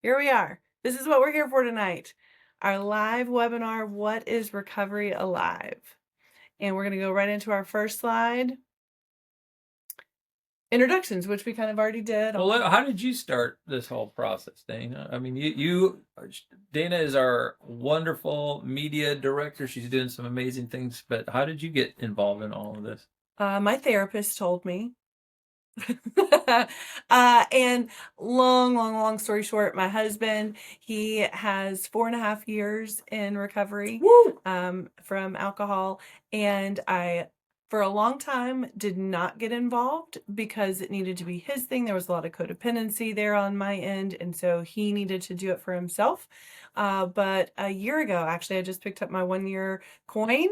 Here we are. This is what we're here for tonight. Our live webinar, What is Recovery Alive? And we're going to go right into our first slide. Introductions, which we kind of already did. Well, how did you start this whole process, Dana? I mean, Dana is our wonderful media director. She's doing some amazing things, but how did you get involved in all of this? My therapist told me. And long story short, my husband, he has 4.5 years in recovery from alcohol. And I, for a long time, did not get involved because it needed to be his thing. There was a lot of codependency there on my end. And so he needed to do it for himself. But a year ago, actually, I just picked up my 1 year coin.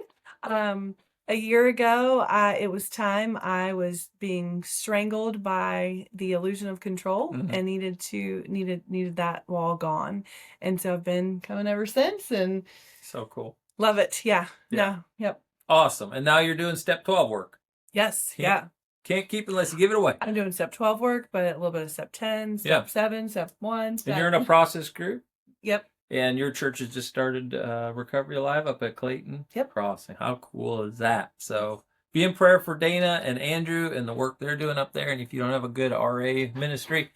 A year ago, it was time. I was being strangled by the illusion of control and needed that wall gone. And so I've been coming ever since and So cool. love it. Yeah. Yeah. No. Yep. Awesome. And now you're doing step 12 work. Yes. Yeah. Can't keep it unless you give it away. I'm doing step 12 work, but a little bit of step 10, step 7, step 1. And you're in a process group? Yep. And your church has just started Recovery Alive up at Clayton Crossing. How cool is that? So be in prayer for Dana and Andrew and the work they're doing up there. And if you don't have a good RA ministry,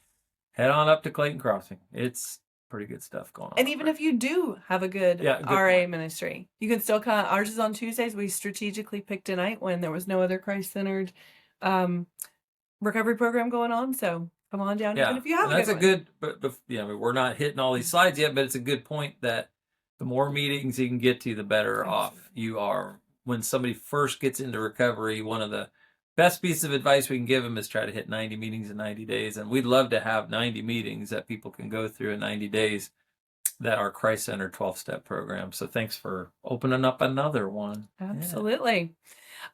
head on up to Clayton Crossing. It's pretty good stuff going on. And even if you do have a good RA ministry, you can still come. Ours is on Tuesdays. We strategically picked a night when there was no other Christ-centered recovery program going on. So come on down, even if you have a good one. But we're not hitting all these slides yet, but it's a good point that the more meetings you can get to, the better off you are. When somebody first gets into recovery, one of the best pieces of advice we can give them is try to hit 90 meetings in 90 days. And we'd love to have 90 meetings that people can go through in 90 days that are Christ-centered 12-step programs. So thanks for opening up another one. Absolutely.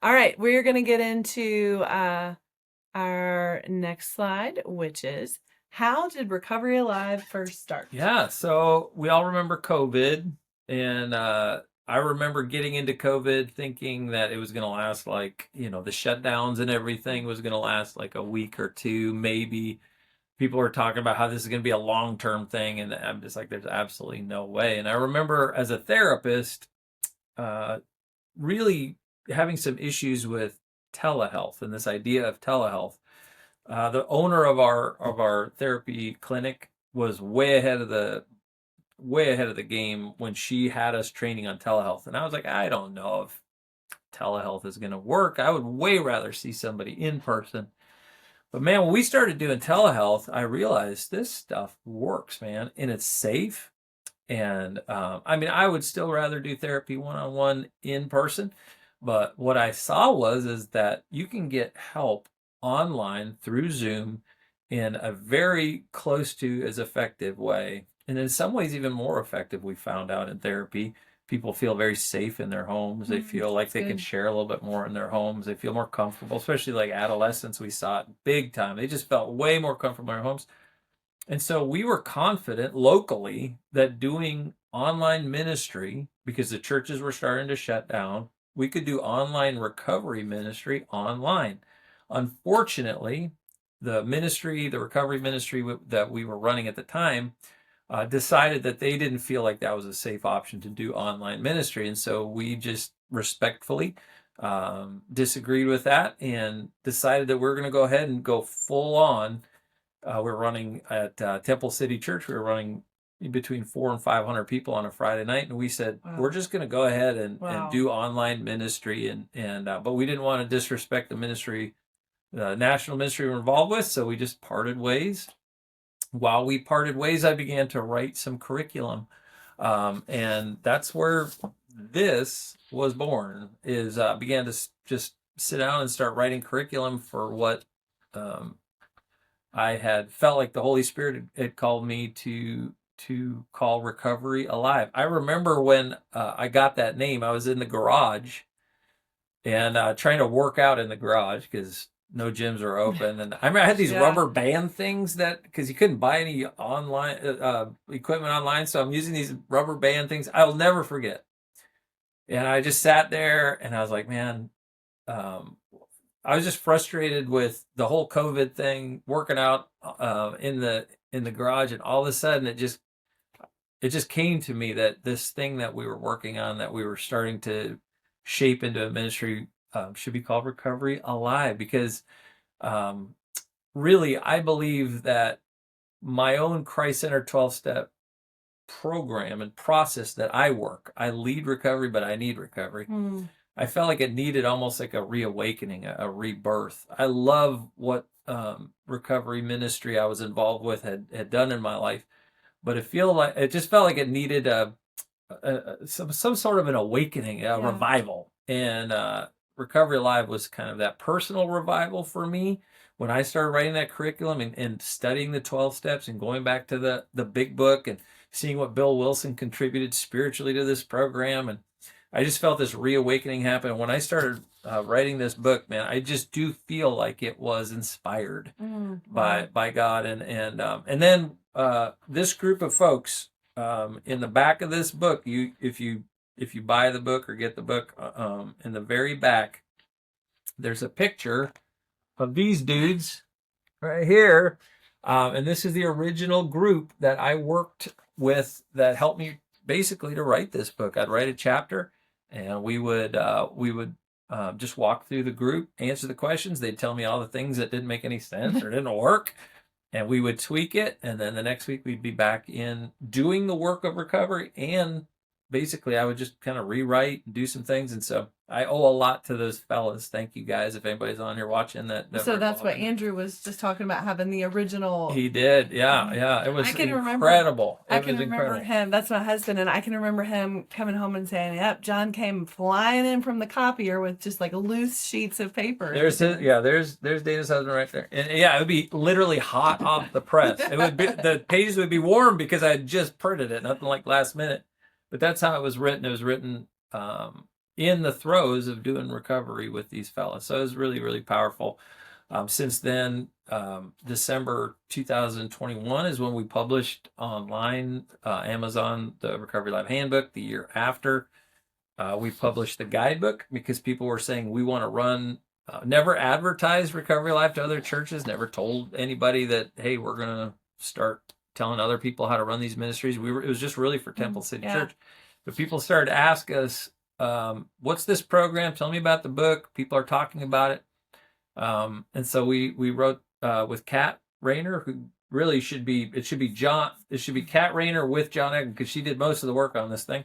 All right, we're going to get into our next slide, which is, how did Recovery Alive first start? Yeah, so we all remember COVID, and I remember getting into COVID thinking that it was going to last like, the shutdowns and everything was going to last like a week or two, maybe. People were talking about how this is going to be a long-term thing, and I'm just like, there's absolutely no way. And I remember as a therapist, really having some issues with telehealth and this idea of telehealth. The owner of our therapy clinic was way ahead of the game when she had us training on telehealth, and I was like, I don't know if telehealth is going to work. I would way rather see somebody in person. But man, when we started doing telehealth, I realized this stuff works, man, and it's safe. And I would still rather do therapy one-on-one in person. But what I saw is that you can get help online through Zoom in a very close to as effective way. And in some ways, even more effective, we found out in therapy. People feel very safe in their homes. They feel like they can share a little bit more in their homes. They feel more comfortable, especially like adolescents. We saw it big time. They just felt way more comfortable in their homes. And so we were confident locally that doing online ministry, because the churches were starting to shut down, we could do online recovery ministry online. Unfortunately, the recovery ministry that we were running at the time, decided that they didn't feel like that was a safe option to do online ministry. And so we just respectfully disagreed with that and decided that we're going to go ahead and go full on. We're running at Temple City Church. We were running between 400 and 500 people on a Friday night, and we said we're just going to go ahead and do online ministry, but we didn't want to disrespect the ministry, the national ministry we're involved with, so we just parted ways. While we parted ways, I began to write some curriculum, and that's where this was born. Began to just sit down and start writing curriculum for what I had felt like the Holy Spirit had called me to call Recovery Alive. I remember when I got that name, I was in the garage and trying to work out in the garage because no gyms are open. And I remember I had these rubber band things because you couldn't buy any online equipment online. So I'm using these rubber band things. I'll never forget. And I just sat there and I was like, man, I was just frustrated with the whole COVID thing, working out in the in the garage, and all of a sudden it just came to me that this thing that we were working on, that we were starting to shape into a ministry, should be called Recovery Alive, because um, really I believe that my own Christ-centered 12-step program and process that I lead recovery, but I need recovery. I felt like it needed almost like a reawakening, a rebirth. I love what recovery ministry I was involved with had done in my life, but it just felt like it needed some sort of an awakening, a revival. And Recovery Live was kind of that personal revival for me when I started writing that curriculum and studying the 12 steps and going back to the big book and seeing what Bill Wilson contributed spiritually to this program. And I just felt this reawakening happen. When I started writing this book, man, I just do feel like it was inspired by God. And then this group of folks, in the back of this book, if you buy the book or get the book, in the very back, there's a picture of these dudes right here. And this is the original group that I worked with that helped me basically to write this book. I'd write a chapter, and we would just walk through the group, answer the questions. They'd tell me all the things that didn't make any sense or didn't work, and we would tweak it. And then the next week we'd be back in doing the work of recovery, and basically I would just kind of rewrite and do some things. And so I owe a lot to those fellas. Thank you guys. If anybody's on here watching that. So that's what Andrew was just talking about, having the original. He did. Yeah. It was incredible. I can remember him. That's my husband. And I can remember him coming home and saying, yep, John came flying in from the copier with just like loose sheets of paper. There's Dana's husband right there. And yeah, it would be literally hot off the press. It would be, the pages would be warm because I had just printed it, nothing like last minute. But that's how it was written. It was written in the throes of doing recovery with these fellas. So it was really, really powerful. Since then, December 2021 is when we published online, Amazon, the Recovery Live Handbook. The year after, we published the guidebook because people were saying we want to run, never advertised Recovery Life to other churches, never told anybody that, hey, we're going to start telling other people how to run these ministries. It was just really for Temple City Church. But people started to ask us, what's this program? Tell me about the book. People are talking about it. And so we wrote with Kat Rayner, who really should be Kat Rayner with John Eklund, because she did most of the work on this thing.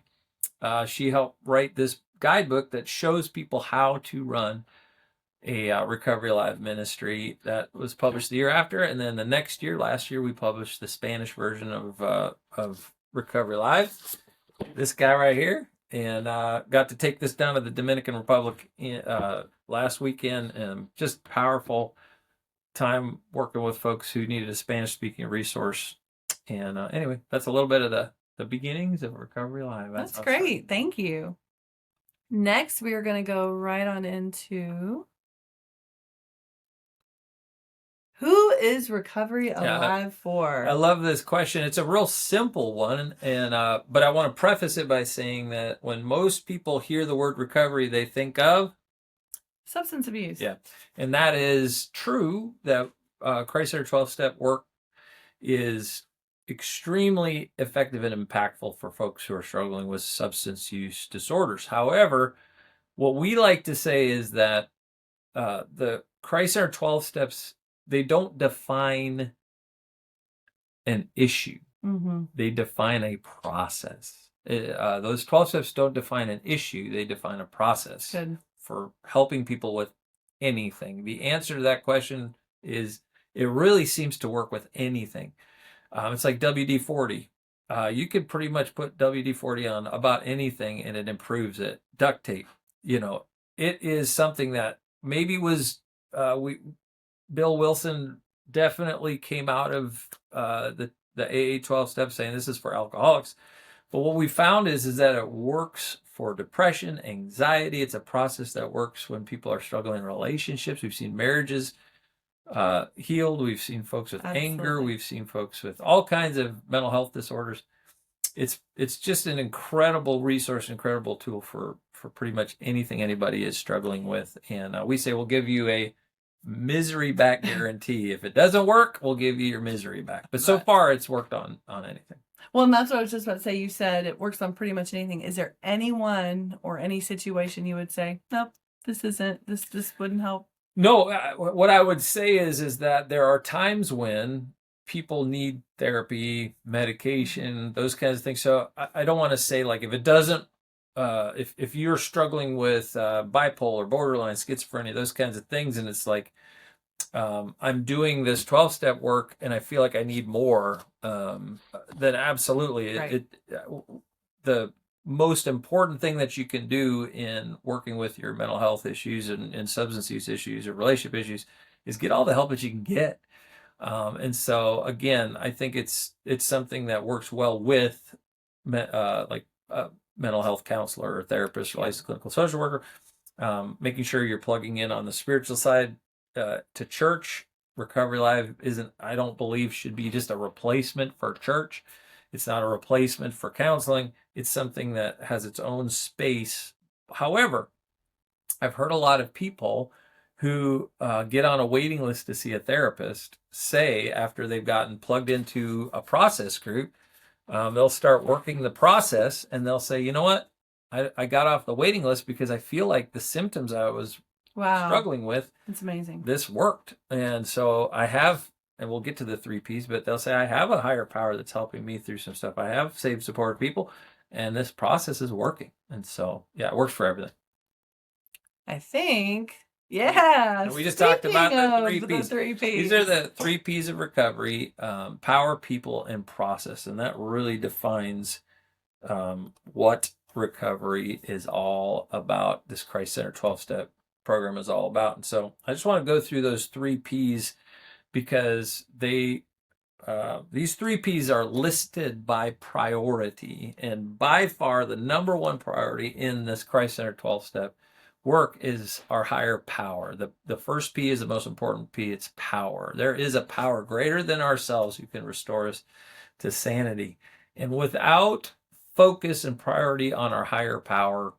She helped write this guidebook that shows people how to run a Recovery Live ministry. That was published the year after, and then the next year, last year, we published the Spanish version of Recovery Live. This guy right here, and got to take this down to the Dominican Republic last weekend, and just powerful time working with folks who needed a Spanish-speaking resource. And anyway, that's a little bit of the beginnings of Recovery Live. That's great. Thank you. Next, we are going to go right on into who is Recovery Alive for? I love this question. It's a real simple one, and but I want to preface it by saying that when most people hear the word recovery, they think of substance abuse. Yeah, and that is true. That Christ-centered 12-step work is extremely effective and impactful for folks who are struggling with substance use disorders. However, what we like to say is that the Christ-centered 12 steps, they don't define an issue. They define a process. Those 12 steps don't define an issue. They define a process for helping people with anything. The answer to that question is it really seems to work with anything. It's like WD-40. You could pretty much put WD-40 on about anything and it improves it. Duct tape, it is something that maybe was Bill Wilson definitely came out of the AA 12 steps saying this is for alcoholics. But what we found is that it works for depression, anxiety. It's a process that works when people are struggling in relationships. We've seen marriages healed. We've seen folks with anger. We've seen folks with all kinds of mental health disorders. It's just an incredible resource, incredible tool for pretty much anything anybody is struggling with. And we say we'll give you a misery back guarantee. If it doesn't work, we'll give you your misery back. But so far, it's worked on anything. Well, and that's what I was just about to say. You said it works on pretty much anything. Is there anyone or any situation you would say, nope, this isn't, this wouldn't help? No, what I would say is that there are times when people need therapy, medication, those kinds of things. So I don't want to say like if it doesn't, if you're struggling with bipolar, borderline, schizophrenia, those kinds of things, and it's like I'm doing this 12-step work and I feel like I need more, then absolutely, Right. the most important thing that you can do in working with your mental health issues and substance use issues or relationship issues is get all the help that you can get. And so again, I think it's something that works well with mental health counselor or therapist or licensed clinical social worker, making sure you're plugging in on the spiritual side to church. Recovery Live I don't believe should be just a replacement for church. It's not a replacement for counseling. It's something that has its own space. However, I've heard a lot of people who get on a waiting list to see a therapist say after they've gotten plugged into a process group, they'll start working the process and they'll say, you know what? I got off the waiting list because I feel like the symptoms I was struggling with, it's amazing. This worked. And so I have, and we'll get to the 3 Ps, but they'll say, I have a higher power that's helping me through some stuff. I have saved, supported people, and this process is working. And so, yeah, it works for everything. I think, yeah. And we just talked about the 3 Ps. The 3 Ps. These are the 3 Ps of recovery: power, people, and process. And that really defines what recovery is all about. This Christ-centered 12-step program is all about. And so I just want to go through those 3 Ps because these 3 Ps are listed by priority, and by far the number one priority in this Christ-centered 12-step work is our higher power. The first P is the most important P. It's power. There is a power greater than ourselves who can restore us to sanity. And without focus and priority on our higher power,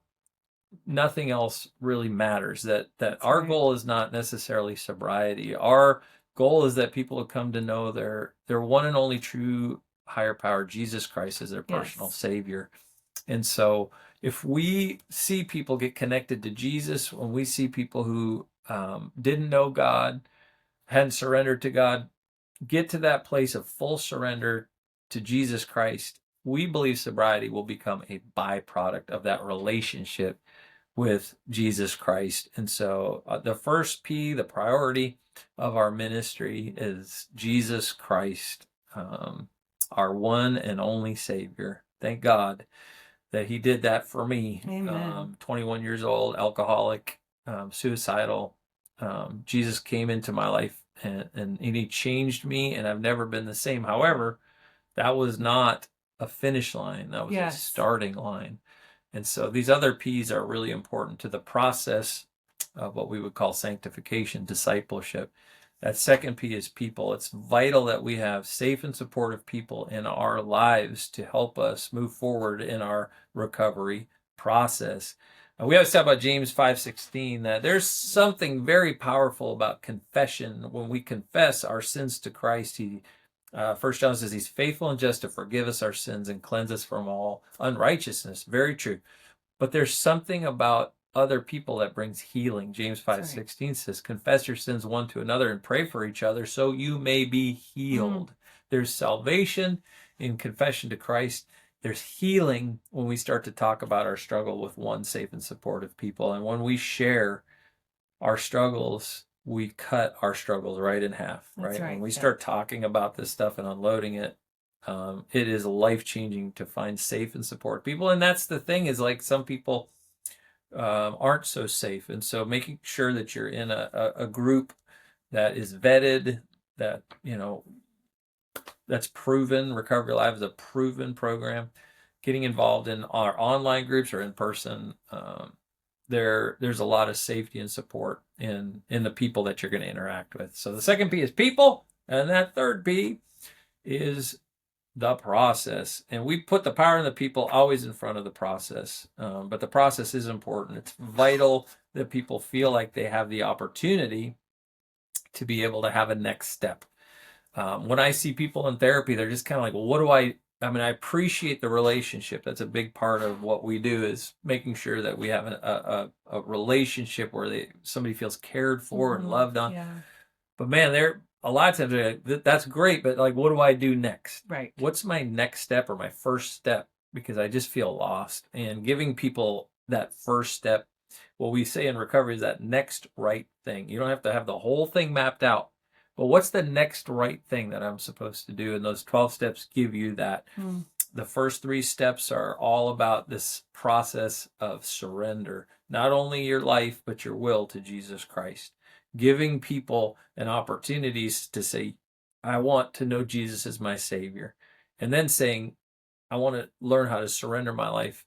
nothing else really matters. That our goal is not necessarily sobriety. Our goal is that people will come to know their one and only true higher power, Jesus Christ, as their personal Savior. And so if we see people get connected to Jesus, when we see people who didn't know God, hadn't surrendered to God, get to that place of full surrender to Jesus Christ, we believe sobriety will become a byproduct of that relationship with Jesus Christ. And so the first P, the priority of our ministry, is Jesus Christ, our one and only Savior. Thank God that he did that for me. 21 years old, alcoholic, suicidal. Jesus came into my life and he changed me, and I've never been the same. However, that was not a finish line. That was a starting line. And so these other P's are really important to the process of what we would call sanctification, discipleship. That second P is people. It's vital that we have safe and supportive people in our lives to help us move forward in our recovery process. We always talk about James 5:16, that there's something very powerful about confession. When we confess our sins to Christ, First John says he's faithful and just to forgive us our sins and cleanse us from all unrighteousness. Very true. But there's something about other people that brings healing. James 5:16 says, confess your sins one to another and pray for each other so you may be healed. There's salvation in confession to Christ. There's healing when we start to talk about our struggle with one safe and supportive people. And when we share our struggles, we cut our struggles right in half, right? When we start talking about this stuff and unloading it, it is life-changing to find safe and support people. And that's the thing, is like some people aren't so safe. And so making sure that you're in a group that is vetted, that, that's proven. Recovery Live is a proven program. Getting involved in our online groups or in person, there's a lot of safety and support in the people that you're going to interact with. So the second P is people, and that third P is the process. And we put the power in the people always in front of the process. But the process is important. It's vital that people feel like they have the opportunity to be able to have a next step. When I see people in therapy, they're just kind of like, well, what do I mean, I appreciate the relationship. That's a big part of what we do, is making sure that we have a relationship where somebody feels cared for and loved on. Yeah. But man, a lot of times they're like, that's great, but like, what do I do next? Right. What's my next step or my first step? Because I just feel lost. And giving people that first step, what we say in recovery is that next right thing. You don't have to have the whole thing mapped out, but what's the next right thing that I'm supposed to do? And those 12 steps give you that. The first 3 steps are all about this process of surrender, not only your life, but your will to Jesus Christ. Giving people an opportunity to say, I want to know Jesus as my Savior. And then saying, I want to learn how to surrender my life,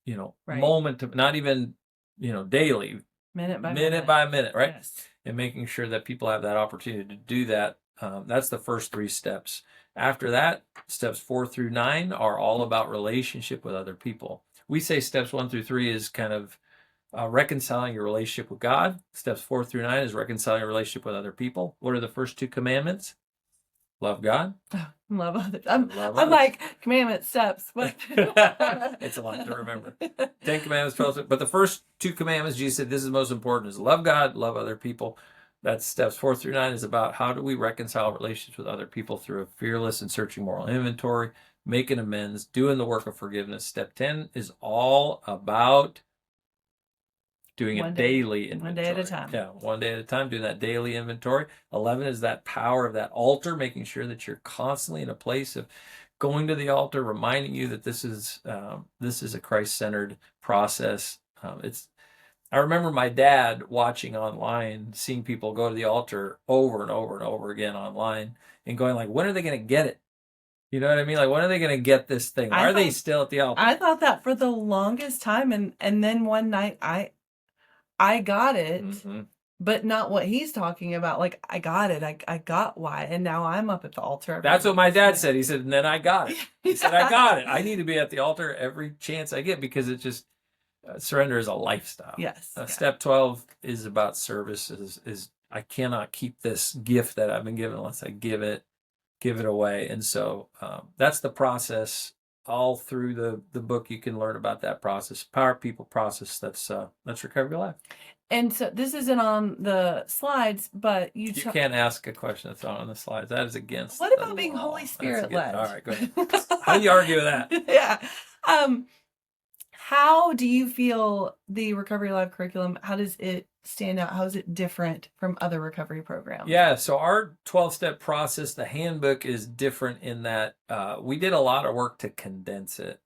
Right. moment to, not even, daily, minute by minute, right? Yes. And making sure that people have that opportunity to do that. That's the first 3 steps. After that, steps 4 through 9 are all about relationship with other people. We say steps 1 through 3 is kind of reconciling your relationship with God. Steps 4 through 9 is reconciling your relationship with other people. What are the first 2 commandments? Love God. Love others. I'm others. like, commandment steps. What? It's a lot to remember. 10 commandments, 12. But the first 2 commandments, Jesus said, this is most important, is love God, love other people. That's steps 4 through 9 is about how do we reconcile relationships with other people through a fearless and searching moral inventory, making amends, doing the work of forgiveness. Step 10 is all about doing a daily inventory. 1 day at a time. Yeah, 1 day at a time, doing that daily inventory. 11 is that power of that altar, making sure that you're constantly in a place of going to the altar, reminding you that this is a Christ-centered process. I remember my dad watching online, seeing people go to the altar over and over and over again online, and going like, when are they going to get it? You know what I mean? Like, when are they going to get this thing? Why are they still at the altar? I thought that for the longest time, and then one night I got it, but not what he's talking about. Like, I got it. I got why, and now I'm up at the altar. That's what my dad said. He said, and then I got it. He said, I got it. I need to be at the altar every chance I get, because it just surrender is a lifestyle. Yes. Step 12 is about service. Is I cannot keep this gift that I've been given unless I give it away. And so that's the process. All through the book, you can learn about that process, power people process. That's Recovery Life. And so this isn't on the slides, but you can't ask a question that's not on the slides. That is against. What about being Holy Spirit led? All right, go ahead. How do you argue with that? Yeah. How do you feel the Recovery Life curriculum, how does it stand out? How is it different from other recovery programs? Yeah, so our 12-step process, the handbook, is different in that we did a lot of work to condense it.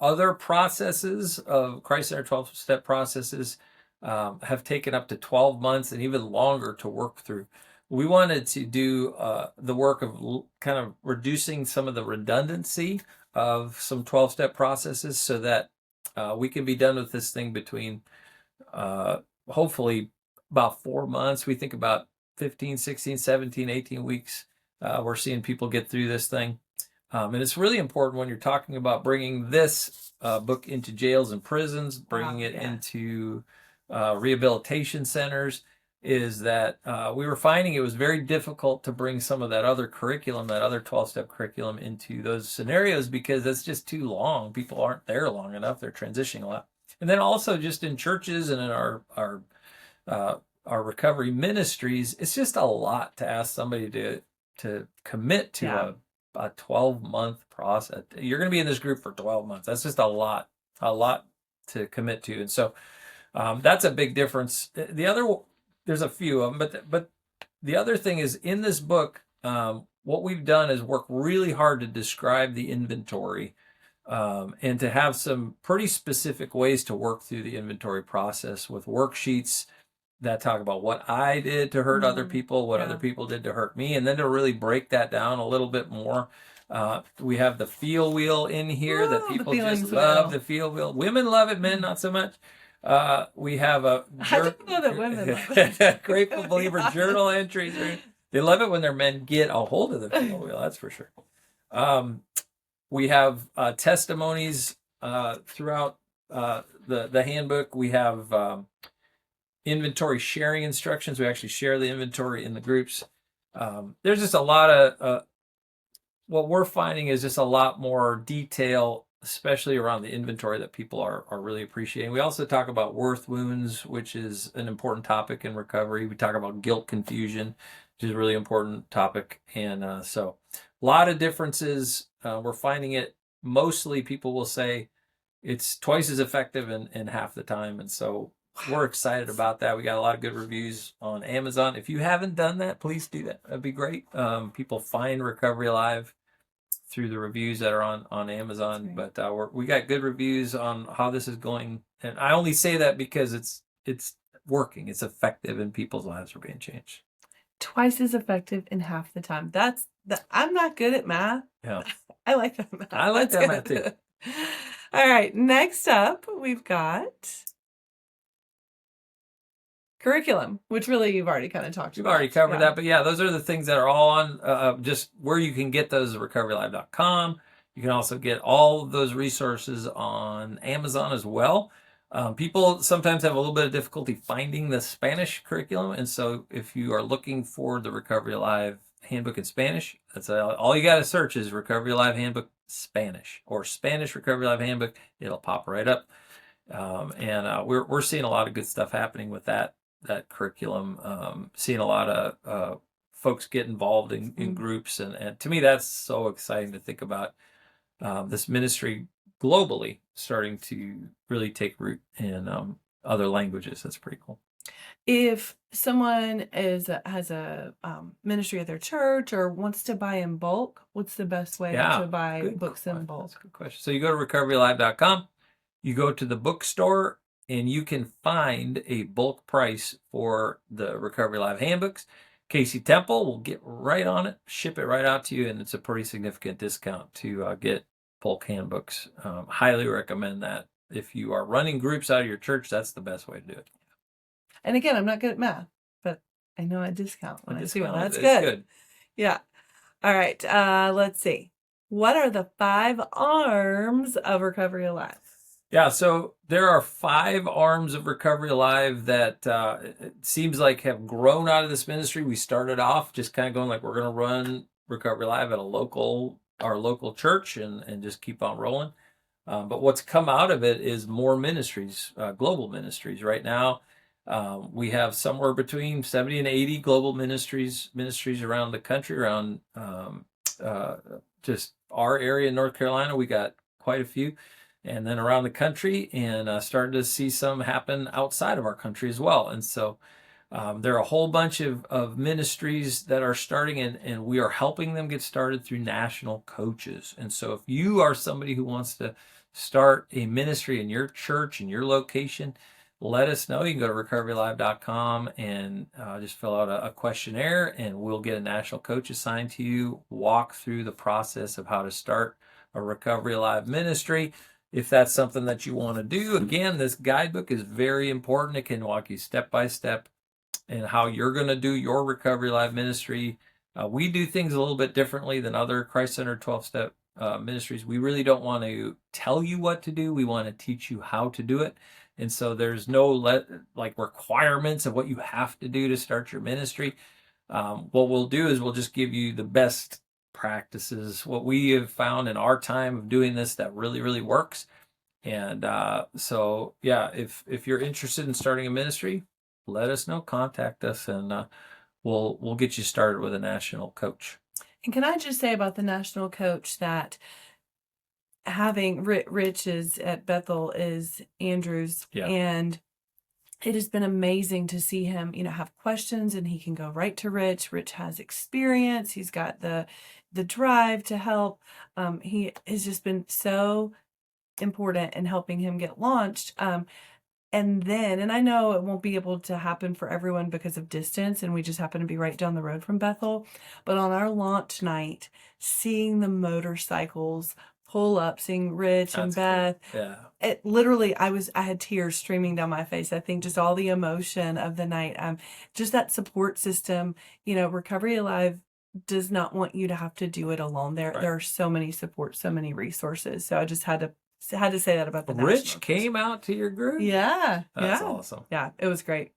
Other processes of Christ-centered 12-step processes have taken up to 12 months and even longer to work through. We wanted to do the work of kind of reducing some of the redundancy of some 12-step processes so that we can be done with this thing between hopefully about 4 months. We think about 15, 16, 17, 18 weeks. We're seeing people get through this thing. And it's really important when you're talking about bringing this book into jails and prisons, bringing it into rehabilitation centers, is that we were finding it was very difficult to bring some of that other curriculum, that other 12-step curriculum, into those scenarios because it's just too long. People aren't there long enough. They're transitioning a lot. And then also just in churches and in our recovery ministries, it's just a lot to ask somebody to commit to a 12-month process. You're going to be in this group for 12 months. That's just a lot to commit to. And so that's a big difference. There's a few of them, but the other thing is, in this book, what we've done is work really hard to describe the inventory and to have some pretty specific ways to work through the inventory process with worksheets that talk about what I did to hurt other people, what other people did to hurt me, and then to really break that down a little bit more. We have the feel wheel in here that people just love. The feel wheel. Women love it, men not so much. We have I didn't know that women love it. Grateful Believer journal entries. They love it when their men get a hold of the feel wheel, that's for sure. We have testimonies throughout the handbook. We have inventory sharing instructions. We actually share the inventory in the groups. There's just a lot of what we're finding is just a lot more detail, especially around the inventory, that people are really appreciating. We also talk about worth wounds, which is an important topic in recovery. We talk about guilt confusion, which is a really important topic. And so a lot of differences. We're finding it mostly people will say it's twice as effective in half the time. And so we're excited about that. We got a lot of good reviews on Amazon. If you haven't done that, please do that. That'd be great. People find Recovery Alive through the reviews that are on Amazon. But we got good reviews on how this is going. And I only say that because it's working. It's effective and people's lives are being changed. Twice as effective in half the time. I'm not good at math. Yeah. I like that math. I like that math too. All right. Next up, we've got curriculum, which really you've already kind of talked about. We've already covered that. But yeah, those are the things that are all on just where you can get those at recoverylive.com. You can also get all of those resources on Amazon as well. People sometimes have a little bit of difficulty finding the Spanish curriculum. And so if you are looking for the Recovery Alive Handbook in Spanish, that's all you got to search is Recovery Alive Handbook Spanish or Spanish Recovery Alive Handbook. It'll pop right up. We're seeing a lot of good stuff happening with that curriculum. Seeing a lot of folks get involved in groups. And to me, that's so exciting to think about this ministry globally starting to really take root in other languages. That's pretty cool. If someone has a ministry at their church or wants to buy in bulk, what's the best way to buy books in bulk? That's a good question. So you go to recoverylive.com, you go to the bookstore, and you can find a bulk price for the Recovery Live handbooks. Casey Temple will get right on it, ship it right out to you, and it's a pretty significant discount to get bulk handbooks. Highly recommend that. If you are running groups out of your church, that's the best way to do it. And again, I'm not good at math, but I know a discount when I see one. That's good. Yeah. All right. Let's see. What are the 5 arms of Recovery Alive? Yeah, so there are 5 arms of Recovery Alive that it seems like have grown out of this ministry. We started off just kind of going like, we're going to run Recovery Alive at our local church and just keep on rolling. But what's come out of it is more ministries, global ministries. Right now, we have somewhere between 70 and 80 global ministries around the country, around just our area in North Carolina. We got quite a few. And then around the country, and starting to see some happen outside of our country as well. And so there are a whole bunch of ministries that are starting, and we are helping them get started through national coaches. And so if you are somebody who wants to start a ministry in your church, in your location, let us know. You can go to recoverylive.com and just fill out a questionnaire, and we'll get a national coach assigned to you, walk through the process of how to start a Recovery Alive ministry. If that's something that you want to do, again, this guidebook is very important. It can walk you step by step in how you're going to do your Recovery Alive ministry. We do things a little bit differently than other Christ-centered 12-step ministries. We really don't want to tell you what to do. We want to teach you how to do it. And so there's no requirements of what you have to do to start your ministry. What we'll do is we'll just give you the best practices, what we have found in our time of doing this that really, really works. And so, yeah, if you're interested in starting a ministry, let us know, contact us, and we'll get you started with a national coach. And can I just say about the national coach that having Rich is at Bethel is Andrew's, and it has been amazing to see him, have questions, and he can go right to Rich. Rich has experience. He's got the drive to help. He has just been so important in helping him get launched. And I know it won't be able to happen for everyone because of distance, and we just happen to be right down the road from Bethel. But on our launch night, seeing the motorcycles pull up, seeing Rich and Beth. Cool. Yeah. It literally, I had tears streaming down my face. I think just all the emotion of the night, just that support system. Recovery Alive does not want you to have to do it alone. There are so many supports, so many resources. So I just had to say that about the Rich came out to your group. Yeah, that's awesome. Yeah, it was great.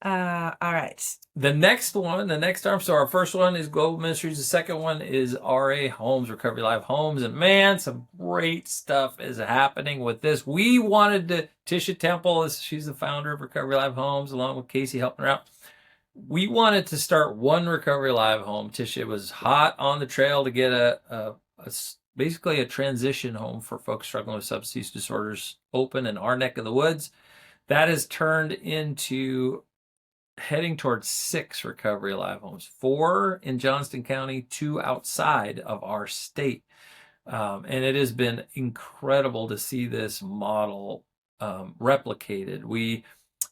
All right. The next arm. So our first one is Global Ministries. The second one is RA Homes, Recovery Live Homes. And man, some great stuff is happening with this. We wanted to, Tisha Temple, she's the founder of Recovery Live Homes, along with Casey helping her out. We wanted to start one Recovery Live home. Tisha was hot on the trail to get basically a transition home for folks struggling with substance use disorders open in our neck of the woods. That has turned into heading towards 6 Recovery Live homes, 4 in Johnston County, 2 outside of our state. And it has been incredible to see this model replicated. We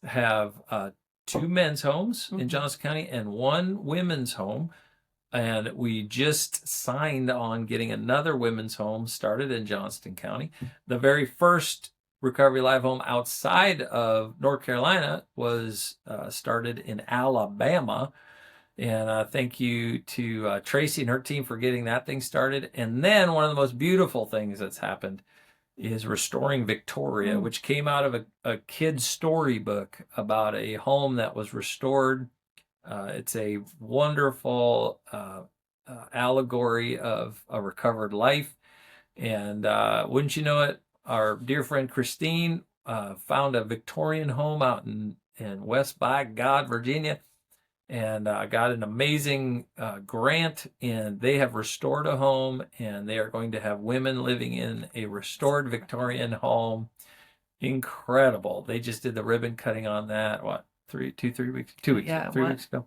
have 2 men's homes in Johnston County and 1 women's home. And we just signed on getting another women's home started in Johnston County. The very first Recovery Live home outside of North Carolina was started in Alabama. And thank you to Tracy and her team for getting that thing started. And then one of the most beautiful things that's happened is Restoring Victoria, which came out of a kid's storybook about a home that was restored. It's a wonderful allegory of a recovered life. And wouldn't you know it, our dear friend Christine found a Victorian home out in West by God, Virginia, and got an amazing grant. And they have restored a home, and they are going to have women living in a restored Victorian home. Incredible. They just did the ribbon cutting on that, 3 weeks? 2 weeks, Yeah, 3 weeks ago.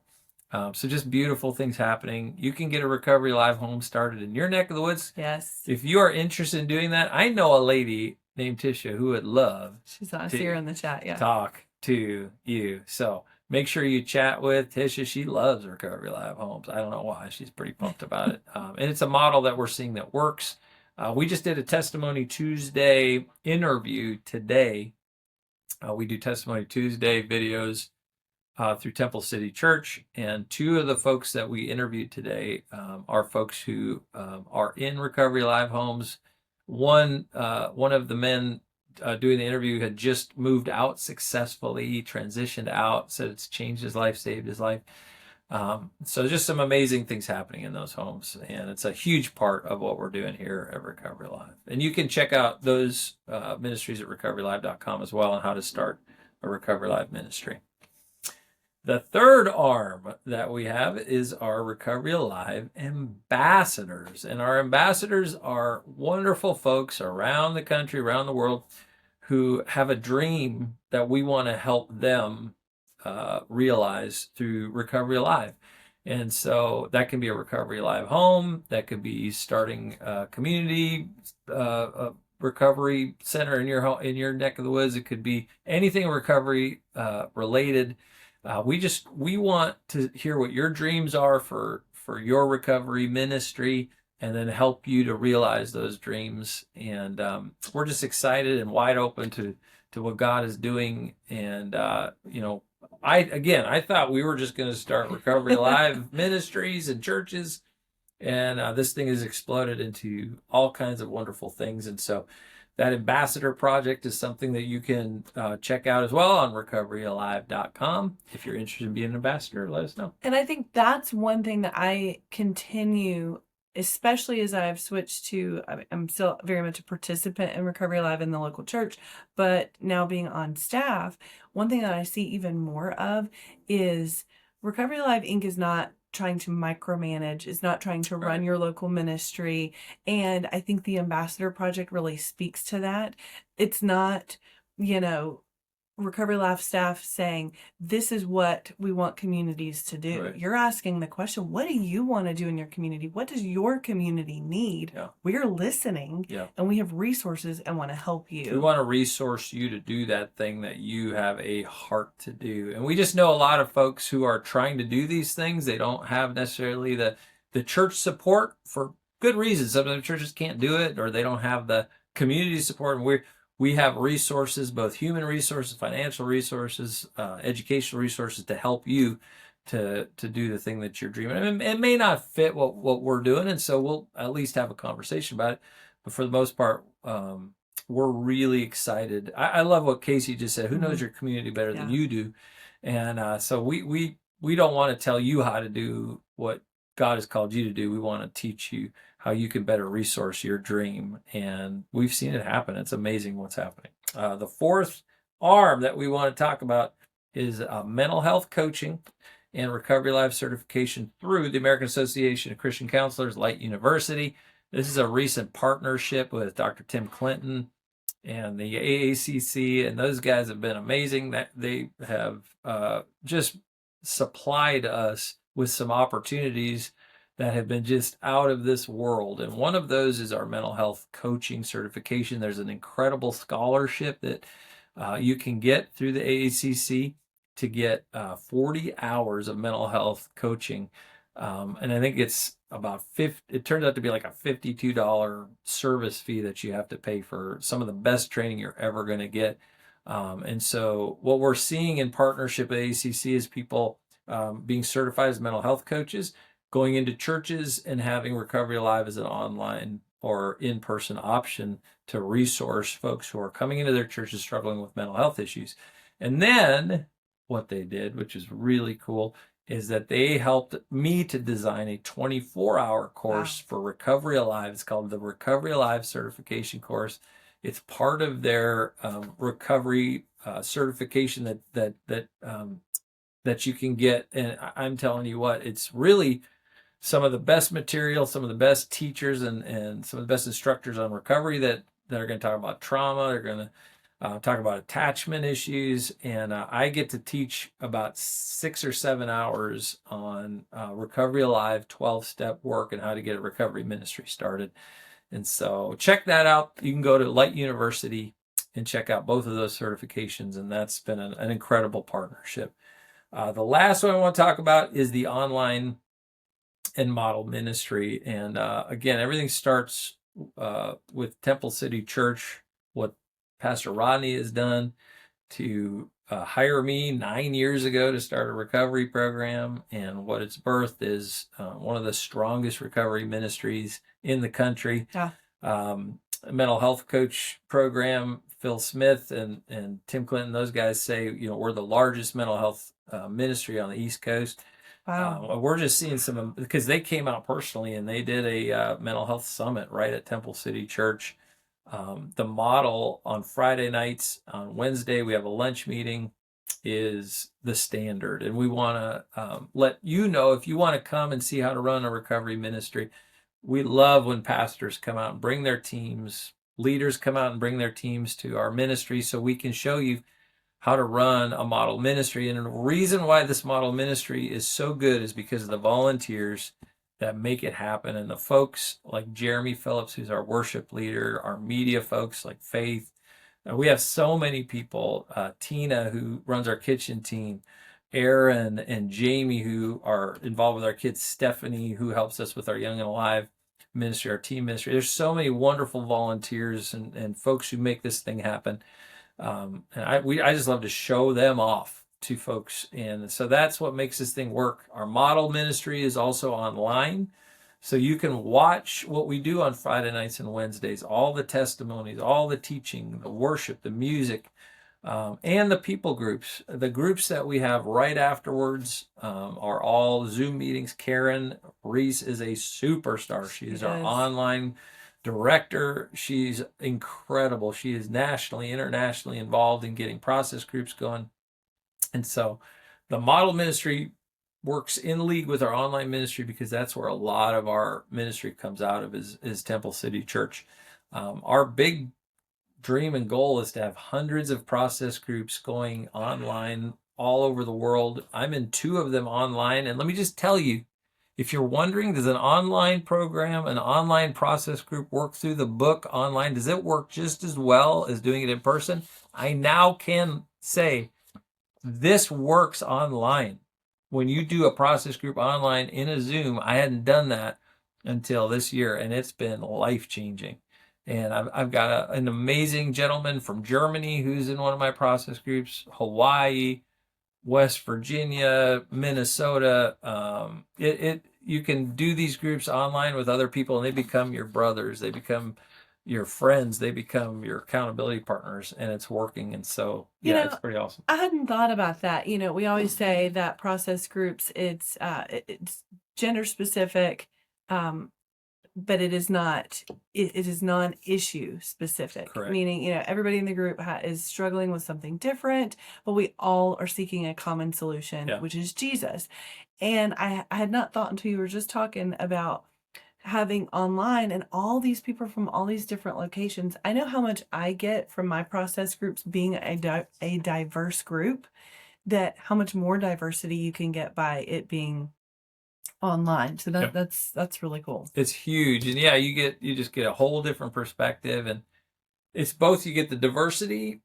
So just beautiful things happening. You can get a Recovery Live home started in your neck of the woods. Yes. If you are interested in doing that, I know a lady named Tisha who would love She's on here in the chat. Yeah. talk to you. So make sure you chat with Tisha. She loves Recovery Live homes. I don't know why. She's pretty pumped about it. And it's a model that we're seeing that works. We just did a Testimony Tuesday interview today. We do Testimony Tuesday videos through Temple City Church, and 2 of the folks that we interviewed today are folks who are in Recovery Live homes. One of the men doing the interview had just moved out successfully, transitioned out, said it's changed his life, saved his life. So just some amazing things happening in those homes, and it's a huge part of what we're doing here at Recovery Live. And you can check out those ministries at recoverylive.com as well on how to start a Recovery Live ministry. The third arm that we have is our Recovery Live ambassadors. And our ambassadors are wonderful folks around the country, around the world, who have a dream that we want to help them realize through Recovery Live. And so that can be a Recovery Live home, that could be starting a community recovery center in your neck of the woods. It could be anything recovery related. We want to hear what your dreams are for your recovery ministry, and then help you to realize those dreams. And we're just excited and wide open to what God is doing. And I thought we were just going to start Recovery Live ministries and churches, and this thing has exploded into all kinds of wonderful things. And so that ambassador project is something that you can check out as well on recoveryalive.com. If you're interested in being an ambassador, let us know. And I think that's one thing that I continue, especially as I've switched to, I'm still very much a participant in Recovery Live in the local church, but now being on staff, one thing that I see even more of is Recovery Live Inc. is not trying to micromanage, is not trying to run your local ministry. And I think the Ambassador Project really speaks to that. It's not, Recovery Life staff saying, this is what we want communities to do. Right. You're asking the question, what do you want to do in your community? What does your community need? Yeah. We're listening, and we have resources and want to help you. We want to resource you to do that thing that you have a heart to do. And we just know a lot of folks who are trying to do these things. They don't have necessarily the church support for good reasons. Sometimes churches can't do it, or they don't have the community support. And we have resources, both human resources, financial resources, educational resources to help you to do the thing that you're dreaming. I mean, it may not fit what we're doing, and so we'll at least have a conversation about it. But for the most part, we're really excited. I love what Casey just said. Who knows your community better than you do? And so we don't want to tell you how to do what God has called you to do. We want to teach you how you can better resource your dream. And we've seen it happen. It's amazing what's happening. The fourth arm that we want to talk about is mental health coaching and recovery life certification through the American Association of Christian Counselors, Light University. This is a recent partnership with Dr. Tim Clinton and the AACC, and those guys have been amazing. That they have just supplied us with some opportunities that have been just out of this world. And one of those is our mental health coaching certification. There's an incredible scholarship that you can get through the AACC to get 40 hours of mental health coaching. And I think it's about it turns out to be like a $52 service fee that you have to pay for some of the best training you're ever going to get. And so what we're seeing in partnership with ACC is people being certified as mental health coaches, going into churches and having Recovery Alive as an online or in-person option to resource folks who are coming into their churches struggling with mental health issues. And then what they did, which is really cool, is that they helped me to design a 24-hour course for Recovery Alive. It's called the Recovery Alive Certification Course. It's part of their recovery certification that you can get. And I'm telling you what, it's really some of the best material, some of the best teachers, and some of the best instructors on recovery that are going to talk about trauma. They're going to talk about attachment issues, and I get to teach about 6 or 7 hours on Recovery Alive 12-step work and how to get a recovery ministry started. And so check that out. You can go to Light University and check out both of those certifications, and that's been an incredible partnership. The last one I want to talk about is the online and model ministry. And again, everything starts with Temple City Church, what Pastor Rodney has done to hire me 9 years ago to start a recovery program. And what it's birthed is one of the strongest recovery ministries in the country. Yeah. A mental health coach program, Phil Smith and Tim Clinton, those guys say, we're the largest mental health ministry on the East Coast. Wow. We're just seeing some, because they came out personally and they did a mental health summit right at Temple City Church. The model on Friday nights, on Wednesday, we have a lunch meeting, is the standard. And we want to let you know if you want to come and see how to run a recovery ministry. We love when pastors come out and bring their teams, leaders come out and bring their teams to our ministry so we can show you how to run a model ministry. And the reason why this model ministry is so good is because of the volunteers that make it happen. And the folks like Jeremy Phillips, who's our worship leader, our media folks like Faith. We have so many people, Tina, who runs our kitchen team, Aaron and Jamie, who are involved with our kids, Stephanie, who helps us with our Young and Alive ministry, our team ministry. There's so many wonderful volunteers and folks who make this thing happen. And I just love to show them off to folks. And so that's what makes this thing work. Our model ministry is also online. So you can watch what we do on Friday nights and Wednesdays, all the testimonies, all the teaching, the worship, the music, and the people groups. The groups that we have right afterwards are all Zoom meetings. Karen Reese is a superstar. She is our online director. She's incredible. She is nationally, internationally involved in getting process groups going. And so the model ministry works in league with our online ministry because that's where a lot of our ministry comes out of is Temple City Church. Our big dream and goal is to have hundreds of process groups going online all over the world. I'm in 2 of them online. And let me just tell you, if you're wondering, does an online program, an online process group work through the book online? Does it work just as well as doing it in person? I now can say this works online. When you do a process group online in a Zoom, I hadn't done that until this year, and it's been life-changing. And I've got an amazing gentleman from Germany who's in one of my process groups, Hawaii, West Virginia, Minnesota. You can do these groups online with other people, and they become your brothers. They become your friends, they become your accountability partners, and it's working. And so, You yeah, know, it's pretty awesome. I hadn't thought about that. We always say that process groups, it's gender specific, um, but it is not. It is non-issue specific. Correct. Meaning, everybody in the group is struggling with something different, but we all are seeking a common solution, Yeah. which is Jesus. And I had not thought until you were just talking about having online and all these people from all these different locations. I know how much I get from my process groups being a diverse group, that how much more diversity you can get by it being online. So Yep. that's really cool. It's huge. And yeah, you just get a whole different perspective. And it's both, you get the diversity,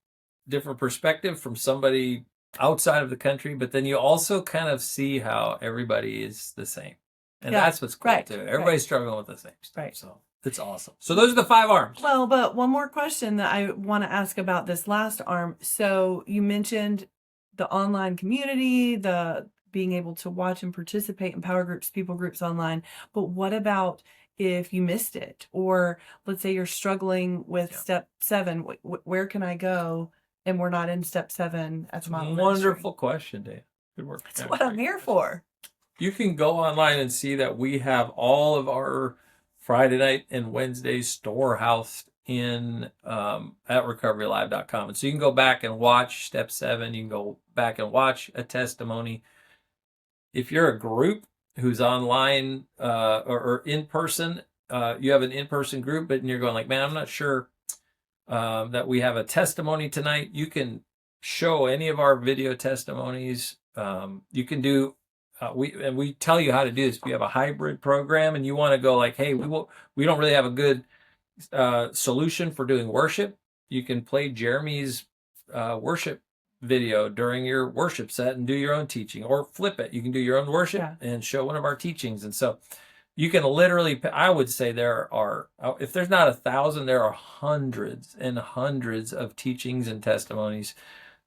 different perspective from somebody outside of the country, but then you also kind of see how everybody is the same. And Yeah, that's what's cool right, too. Everybody's struggling with the same stuff. Right. So it's awesome. So those are the 5 arms. Well, but one more question that I want to ask about this last arm. So you mentioned the online community, the being able to watch and participate in power groups, people groups online. But what about if you missed it? Or let's say you're struggling with Yeah. step 7, where can I go? And we're not in step 7 at the model Wonderful ministry. question, Dave. Good work. That's what I'm here for. You can go online and see that we have all of our Friday night and Wednesday storehouse in at recoverylive.com. And so you can go back and watch step 7. You can go back and watch a testimony. If you're a group who's online or in person, you have an in-person group, but you're going like, man, I'm not sure that we have a testimony tonight. You can show any of our video testimonies. You can do we tell you how to do this. If you have a hybrid program and you want to go like, hey, we don't really have a good solution for doing worship, you can play Jeremy's worship video during your worship set and do your own teaching, or flip it. You can do your own worship and show one of our teachings. And so you can literally, I would say there are, if there's not 1,000, there are hundreds and hundreds of teachings and testimonies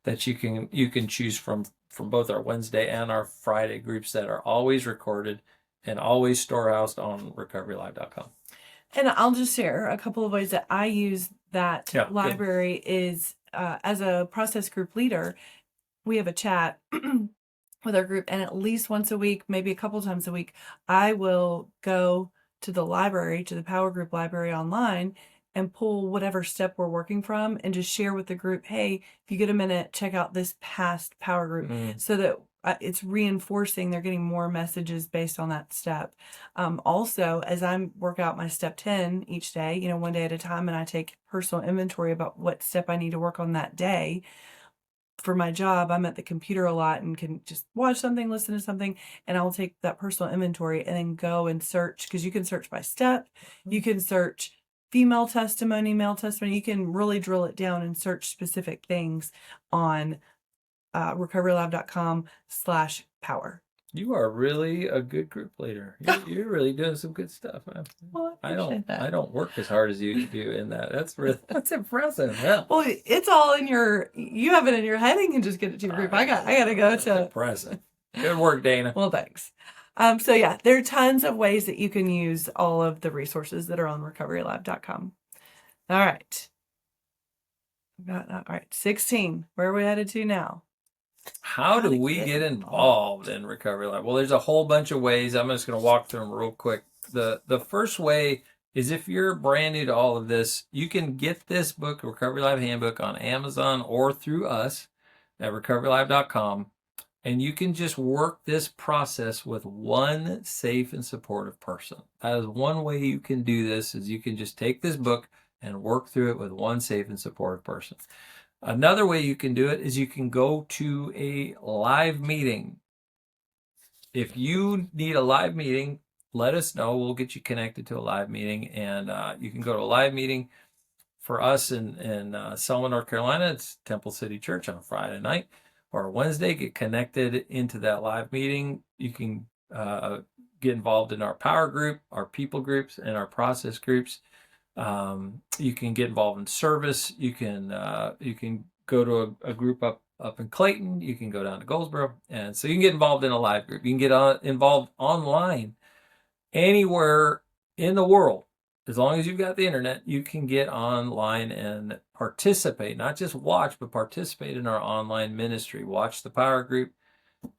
that you can choose from both our Wednesday and our Friday groups that are always recorded and always storehoused on recoverylive.com. And I'll just share a couple of ways that I use that library is as a process group leader, we have a chat with our group, and at least once a week, maybe a couple times a week, I will go to the library, to the Power Group library online, and pull whatever step we're working from and just share with the group, hey, if you get a minute, check out this past Power Group, so that it's reinforcing, they're getting more messages based on that step. Also, as I work out my step 10 each day, one day at a time, and I take personal inventory about what step I need to work on that day. For my job, I'm at the computer a lot and can just watch something, listen to something, and I'll take that personal inventory and then go and search, because you can search by step, you can search female testimony, male testimony, you can really drill it down and search specific things on recoverylive.com/power. You are really a good group leader. You're really doing some good stuff. Well, I don't work as hard as you do in that. That's impressive. Yeah. Well, it's all in you have it in your head and can just get it to your group. I gotta go to impressive. Good work, Dana. Well, thanks. So yeah, there are tons of ways that you can use all of the resources that are on recoverylive.com. All right. All right. 16. Where are we headed to now? How do we get involved in Recovery Live? Well, there's a whole bunch of ways. I'm just going to walk through them real quick. The first way is, if you're brand new to all of this, you can get this book, Recovery Live Handbook, on Amazon or through us at recoverylive.com. And you can just work this process with one safe and supportive person. That is one way you can do this, is you can just take this book and work through it with one safe and supportive person. Another way you can do it is you can go to a live meeting. If you need a live meeting, let us know. We'll get you connected to a live meeting, and you can go to a live meeting. For us in Selma, North Carolina, it's Temple City Church on Friday night or Wednesday. Get connected into that live meeting. You can get involved in our power group, our people groups, and our process groups. You can get involved in service. You can go to a group up in Clayton. You can go down to Goldsboro, and so you can get involved in a live group. You can get involved online anywhere in the world, as long as you've got the internet, you can get online and participate, not just watch, but participate in our online ministry. Watch the power group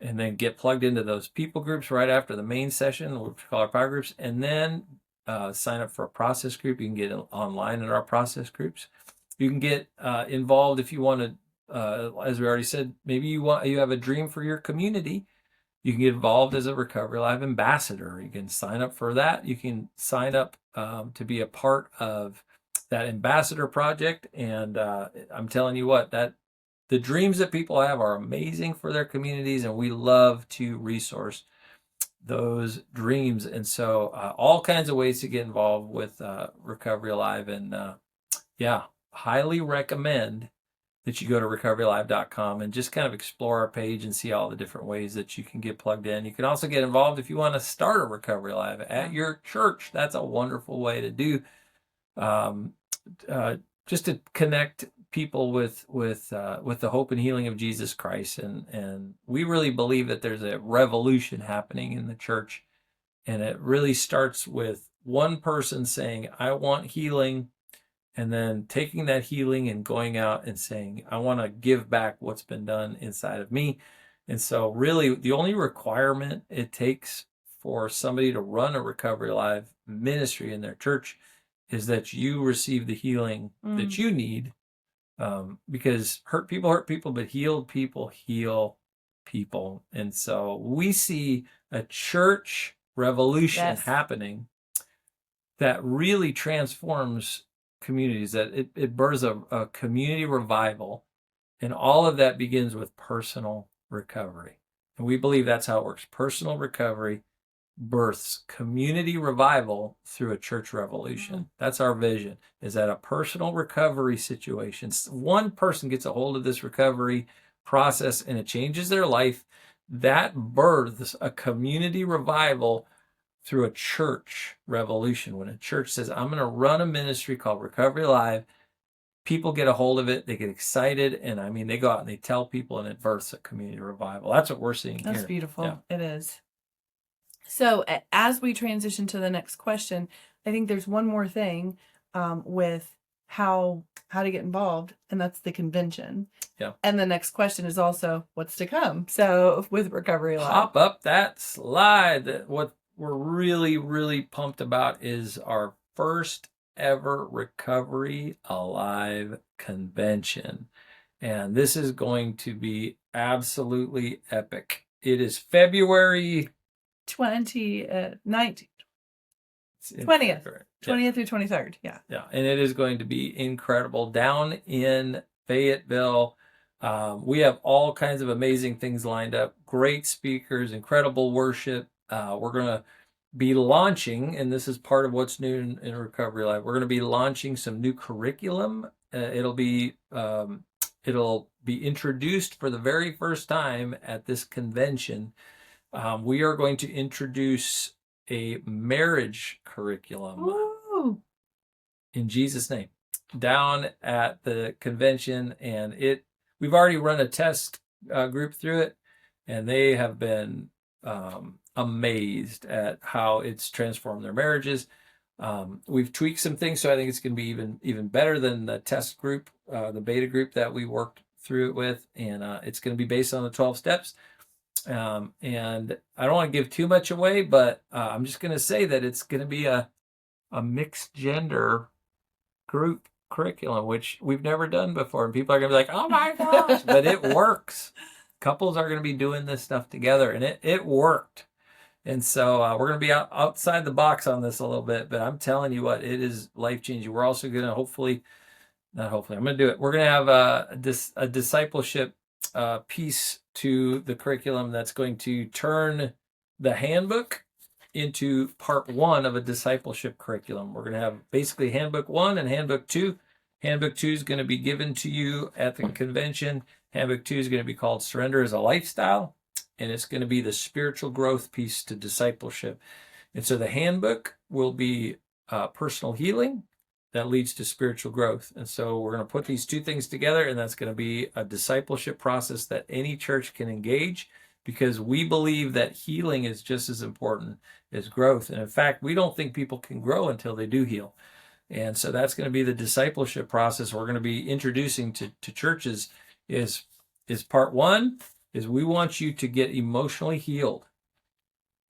and then get plugged into those people groups right after the main session, which we call our power groups, and then sign up for a process group. You can get online in our process groups. You can get involved if you want to, as we already said, maybe you have a dream for your community. You can get involved as a Recovery Live ambassador. You can sign up for that. You can sign up to be a part of that ambassador project. And I'm telling you what, that the dreams that people have are amazing for their communities, and we love to resource those dreams. And so all kinds of ways to get involved with Recovery Live. And yeah, highly recommend that you go to recoverylive.com and just kind of explore our page and see all the different ways that you can get plugged in. You can also get involved if you want to start a Recovery Live at your church. That's a wonderful way to do, just to connect people with the hope and healing of Jesus Christ. And we really believe that there's a revolution happening in the church, and it really starts with one person saying, I want healing, and then taking that healing and going out and saying, I want to give back what's been done inside of me. And so really the only requirement it takes for somebody to run a Recovery Live ministry in their church is that you receive the healing that you need, because hurt people, but healed people heal people. And so we see a church revolution happening that really transforms communities, that it births a community revival, and all of that begins with personal recovery. And we believe that's how it works. Personal recovery births community revival through a church revolution. That's our vision, is that a personal recovery situation, one person gets a hold of this recovery process and it changes their life, that births a community revival through a church revolution. When a church says, I'm going to run a ministry called Recovery Live, people get a hold of it, they get excited, and I mean, they go out and they tell people, and it births a community revival. That's what we're seeing here. That's beautiful. Yeah. It is. So as we transition to the next question, I think there's one more thing with how to get involved, and that's the convention. Yeah. And the next question is also what's to come. So with Recovery Live. Pop up that slide. What we're really, really pumped about is our first ever Recovery Alive convention. And this is going to be absolutely epic. It is February 20th through 23rd. Yeah. Yeah. And it is going to be incredible down in Fayetteville. We have all kinds of amazing things lined up, great speakers, incredible worship. We're going to be launching, and this is part of what's new in Recovery Live, we're going to be launching some new curriculum. It'll be introduced for the very first time at this convention. We are going to introduce a marriage curriculum. Woo! In Jesus' name, down at the convention, and we've already run a test group through it, and they have been amazed at how it's transformed their marriages. We've tweaked some things, so I think it's going to be even better than the test group, the beta group that we worked through it with, and it's going to be based on the 12 steps. And I don't want to give too much away, but I'm just going to say that it's going to be a mixed gender group curriculum, which we've never done before. And people are going to be like, oh my gosh, but it works. Couples are going to be doing this stuff together, and it worked. And so we're going to be outside the box on this a little bit, but I'm telling you what, it is life-changing. We're also going to I'm going to do it. We're going to have a discipleship piece to the curriculum that's going to turn the handbook into part one of a discipleship curriculum. We're going to have basically handbook 1 and handbook 2. Handbook 2 is going to be given to you at the convention. Handbook 2 is going to be called Surrender as a Lifestyle, and it's going to be the spiritual growth piece to discipleship. And so the handbook will be personal healing that leads to spiritual growth. And so we're going to put these two things together, and that's going to be a discipleship process that any church can engage. because we believe that healing is just as important as growth. And in fact, we don't think people can grow until they do heal. And so that's going to be the discipleship process we're going to be introducing to churches is part one is we want you to get emotionally healed.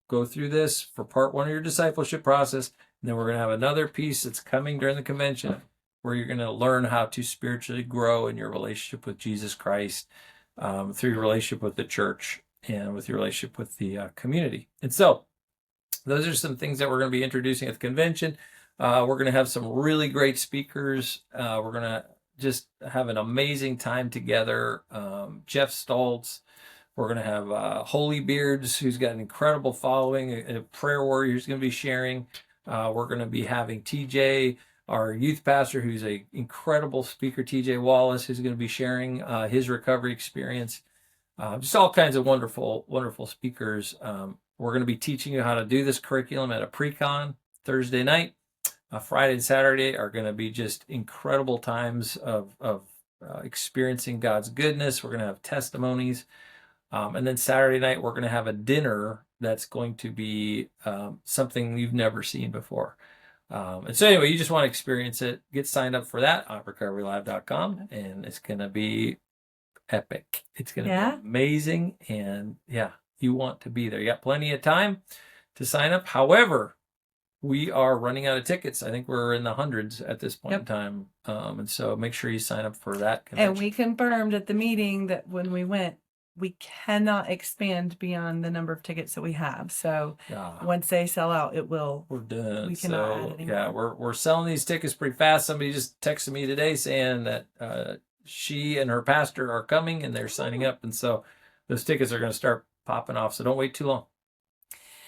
Go through this for part one of your discipleship process. And then we're going to have another piece that's coming during the convention where you're going to learn how to spiritually grow in your relationship with Jesus Christ through your relationship with the church and with your relationship with the community. And so those are some things that we're going to be introducing at the convention. We're going to have some really great speakers. We're going to just have an amazing time together. Jeff Stoltz. We're going to have Holy Beards, who's got an incredible following, a prayer warrior who's going to be sharing. We're going to be having TJ, our youth pastor, who's an incredible speaker, TJ Wallace, who's going to be sharing his recovery experience. Just all kinds of wonderful, wonderful speakers. We're going to be teaching you how to do this curriculum at a pre-con Thursday night. Friday and Saturday are going to be just incredible times of experiencing God's goodness. We're going to have testimonies. And then Saturday night, we're going to have a dinner that's going to be something you've never seen before. And so anyway, you just want to experience it. Get signed up for that on recoverylive.com, and it's going to be epic. It's going to be amazing. And yeah, you want to be there. You got plenty of time to sign up. However, we are running out of tickets. I think we're in the hundreds at this point in time. And so make sure you sign up for that convention. And we confirmed at the meeting that when we went, we cannot expand beyond the number of tickets that we have. So once they sell out, it will. We're done. We cannot add anymore. Yeah, we're selling these tickets pretty fast. Somebody just texted me today saying that she and her pastor are coming and they're signing up. And so those tickets are going to start popping off. So don't wait too long.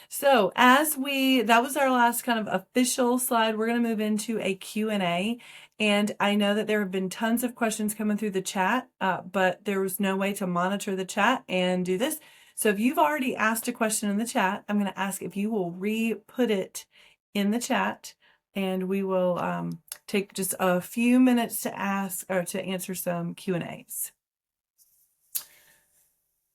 So that was our last kind of official slide. We're going to move into a Q&A. And I know that there have been tons of questions coming through the chat, but there was no way to monitor the chat and do this. So if you've already asked a question in the chat, I'm going to ask if you will re-put it in the chat, and we will take just a few minutes to ask or to answer some Q&As.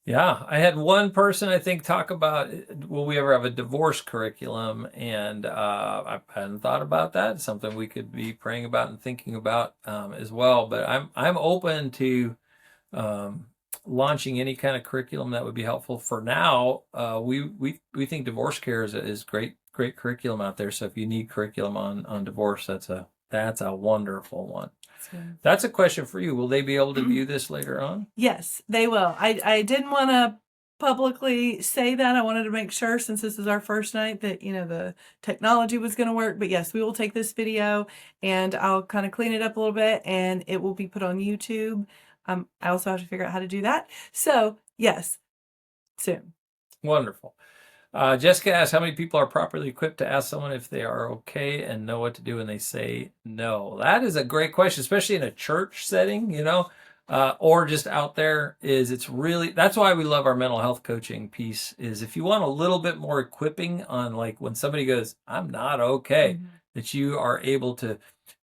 Yeah, I had one person, I think, talk about, will we ever have a divorce curriculum? And I hadn't thought about that. It's something we could be praying about and thinking about as well. But I'm open to launching any kind of curriculum that would be helpful. For now, we think divorce care is great curriculum out there. So if you need curriculum on divorce, that's a wonderful one. That's a question for you. Will they be able to view this later on? Yes, they will. I didn't want to publicly say that. I wanted to make sure, since this is our first night, that the technology was going to work. But yes, we will take this video and I'll kind of clean it up a little bit, and it will be put on YouTube. I also have to figure out how to do that. So yes, soon. Wonderful. Jessica asks, how many people are properly equipped to ask someone if they are okay and know what to do when they say no? That is a great question, especially in a church setting, or just out there. It's really, that's why we love our mental health coaching piece, is if you want a little bit more equipping on, like, when somebody goes, I'm not okay, that you are able to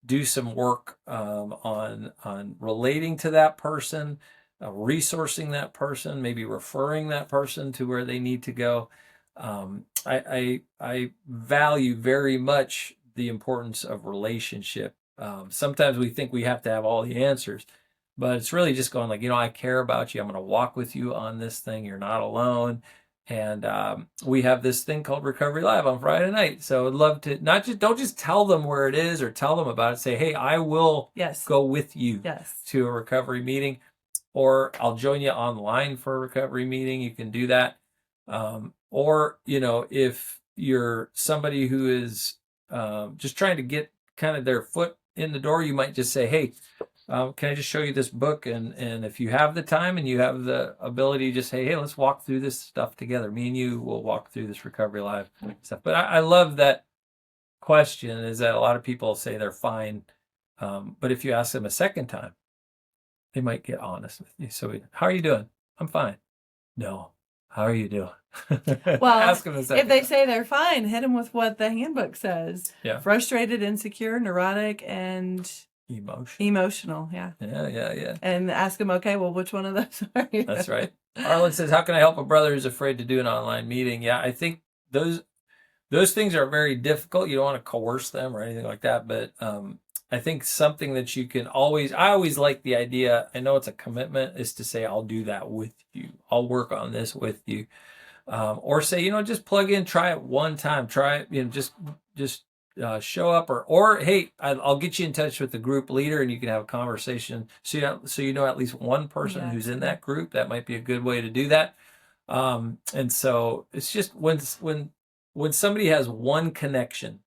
do some work on relating to that person, resourcing that person, maybe referring that person to where they need to go. I value very much the importance of relationship. Sometimes we think we have to have all the answers, but it's really just going like, I care about you. I'm going to walk with you on this thing. You're not alone. And we have this thing called Recovery Live on Friday night. So I'd love to don't just tell them where it is or tell them about it. Say, hey, I will go with you to a recovery meeting, or I'll join you online for a recovery meeting. You can do that. Or, if you're somebody who is just trying to get kind of their foot in the door, you might just say, hey, can I just show you this book? And if you have the time and you have the ability to just say, hey, let's walk through this stuff together. Me and you will walk through this Recovery Live stuff. But I love that question, is that a lot of people say they're fine. But if you ask them a second time, they might get honest with you. So how are you doing? I'm fine. No. How are you doing? Well, ask them a second if they time. say they're fine, hit them with what the handbook says. Yeah. Frustrated, insecure, neurotic, and Emotional, yeah. Yeah. And ask them, okay, well, which one of those are you? That's right. Arlen says, how can I help a brother who's afraid to do an online meeting? Yeah, I think those things are very difficult. You don't want to coerce them or anything like that, but I think something that you can I always like the idea, I know it's a commitment, is to say, I'll do that with you. I'll work on this with you. Or say, just plug in, try it one time, try it, just show up, or hey, I'll get you in touch with the group leader and you can have a conversation. So you know at least one person who's in that group. That might be a good way to do that. And so it's just when somebody has one connection,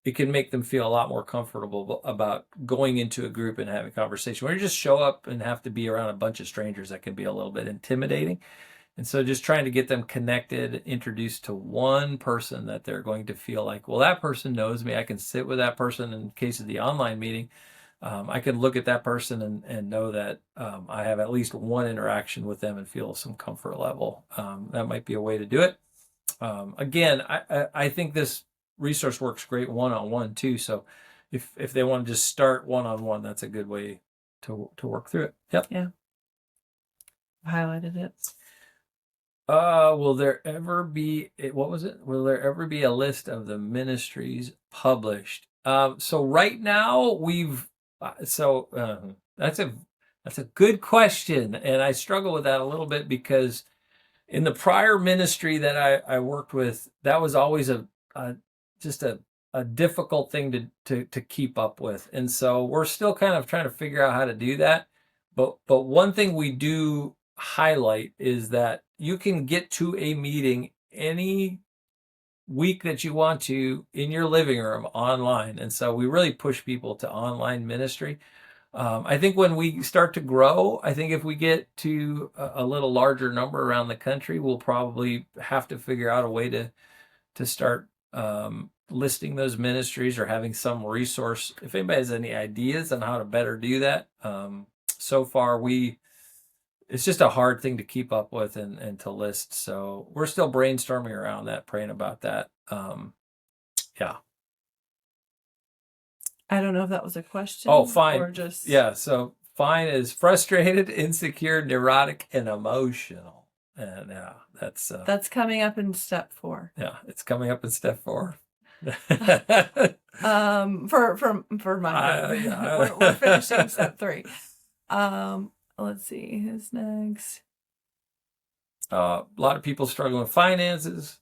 it can make them feel a lot more comfortable about going into a group and having a conversation. When you just show up and have to be around a bunch of strangers, that can be a little bit intimidating. And so just trying to get them connected, introduced to one person that they're going to feel like, well, that person knows me. I can sit with that person in case of the online meeting. I can look at that person and know that I have at least one interaction with them and feel some comfort level. That might be a way to do it. Again, I think this resource works great one-on-one too. So if they want to just start one-on-one, that's a good way to work through it. Yep. Yeah. Highlighted it. Will there ever be what was it? Will there ever be a list of the ministries published? So right now that's a good question, and I struggle with that a little bit because in the prior ministry that I worked with, that was always just a difficult thing to keep up with, and so we're still kind of trying to figure out how to do that. But one thing we do highlight is that you can get to a meeting any week that you want to in your living room online. And so we really push people to online ministry. I think when we start to grow, I think if we get to a little larger number around the country, we'll probably have to figure out a way to start listing those ministries or having some resource. If anybody has any ideas on how to better do that, so far it's just a hard thing to keep up with and to list. So we're still brainstorming around that, praying about that. Yeah. I don't know if that was a question. Oh, fine. Or just yeah. So fine is frustrated, insecure, neurotic, and emotional. And yeah, that's coming up in step 4. Yeah, it's coming up in step 4. For my group. We're finishing step 3. Let's see, who's next? A lot of people struggling with finances.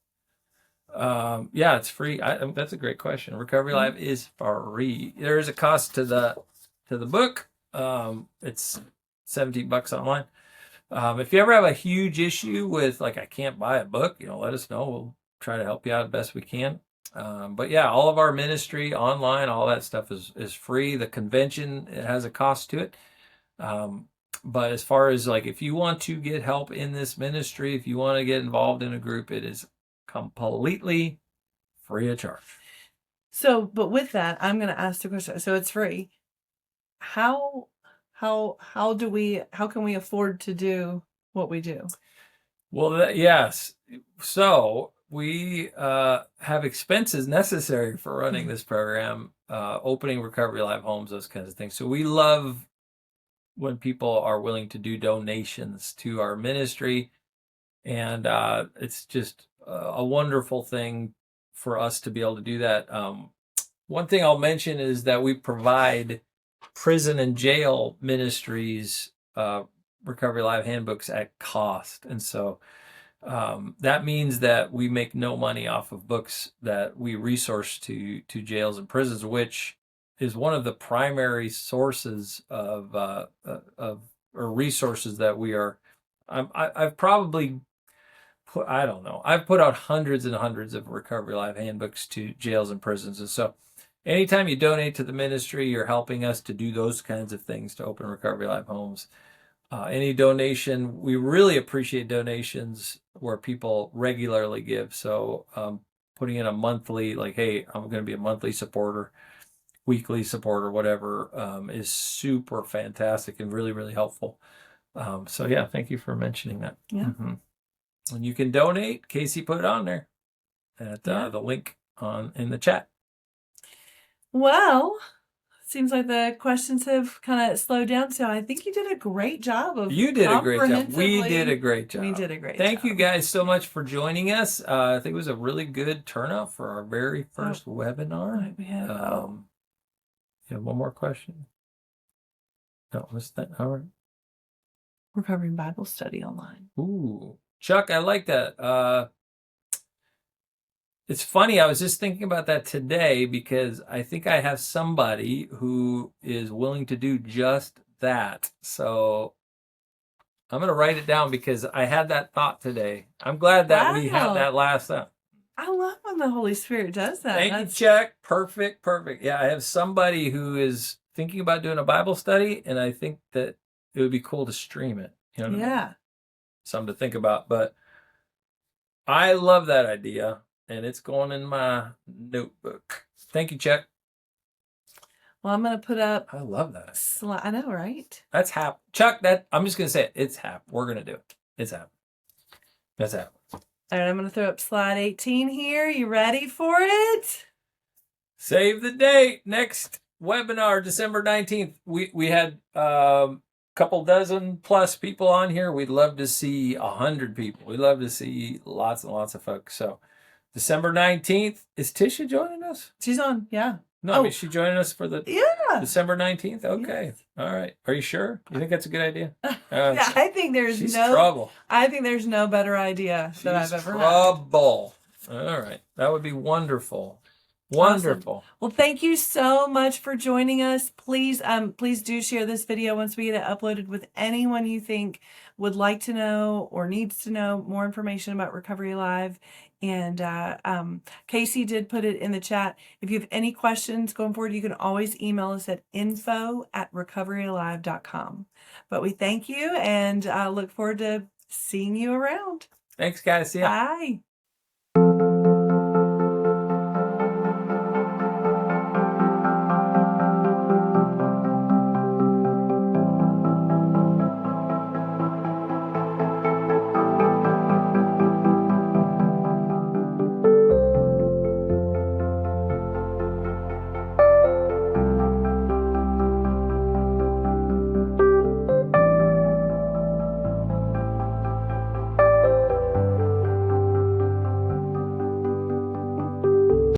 Yeah, it's free. That's a great question. Recovery Live is free. There is a cost to the book. It's $17 online. If you ever have a huge issue with like I can't buy a book, let us know. We'll try to help you out as best we can. But yeah, all of our ministry online, all that stuff is free. The convention, it has a cost to it. But as far as like if you want to get help in this ministry, if you want to get involved in a group, it is completely free of charge. So, but with that, I'm going to ask the question. So it's free. How can we afford to do what we do? Well, yes. So we have expenses necessary for running this program, opening Recovery Live homes, those kinds of things. So we love when people are willing to do donations to our ministry. And it's just a wonderful thing for us to be able to do that. One thing I'll mention is that we provide prison and jail ministries Recovery Live handbooks at cost. And so that means that we make no money off of books that we resource to jails and prisons, which is one of the primary sources of or resources that we are. I've probably I don't know. I've put out hundreds and hundreds of Recovery Live handbooks to jails and prisons. And so anytime you donate to the ministry, you're helping us to do those kinds of things to open Recovery Live homes. Any donation, we really appreciate donations where people regularly give. So putting in a monthly, like, hey, I'm going to be a monthly supporter, weekly supporter, whatever, is super fantastic and really, really helpful. So yeah, thank you for mentioning that. Yeah. Mm-hmm. And you can donate. Casey put it on there at the link in the chat. Well, seems like the questions have kind of slowed down. So I think you did a great job of You did a great job. We comprehensively- did a great job. We did a great Thank job. you guys so much for joining us. I think it was a really good turnout for our very first webinar. Right, we had you have one more question? No, what's that? All right. we're covering Bible study online. Ooh, Chuck, I like that. It's funny. I was just thinking about that today because I think I have somebody who is willing to do just that. So I'm going to write it down because I had that thought today. I'm glad that we had that last up. I love when the Holy Spirit does that. Thank you, Chuck. Perfect. Yeah, I have somebody who is thinking about doing a Bible study, and I think that it would be cool to stream it. You know what I mean? Something to think about. But I love that idea, and it's going in my notebook. Thank you, Chuck. Well, I'm going to put up. I love that. I know, right? That's hap. Chuck, I'm just going to say it. It's hap. We're going to do it. It's hap. That's hap. All right, I'm going to throw up slide 18 here. You ready for it? Save the date. Next webinar, December 19th. We had couple dozen plus people on here. We'd love to see 100 people. We'd love to see lots and lots of folks. So December 19th, is Tisha joining us? She's on, yeah. No, I mean, she's joining us for the December 19th? Okay. Yes. All right. Are you sure? You think that's a good idea? Yeah, I think there's trouble. I think there's no better idea that I've ever had. Trouble. All right. That would be wonderful. Wonderful. Awesome. Well, thank you so much for joining us. Please do share this video once we get it uploaded with anyone you think would like to know or needs to know more information about Recovery Alive. And Casey did put it in the chat. If you have any questions going forward, you can always email us at info@recoveryalive.com. But we thank you and look forward to seeing you around. Thanks, guys. See ya. Bye.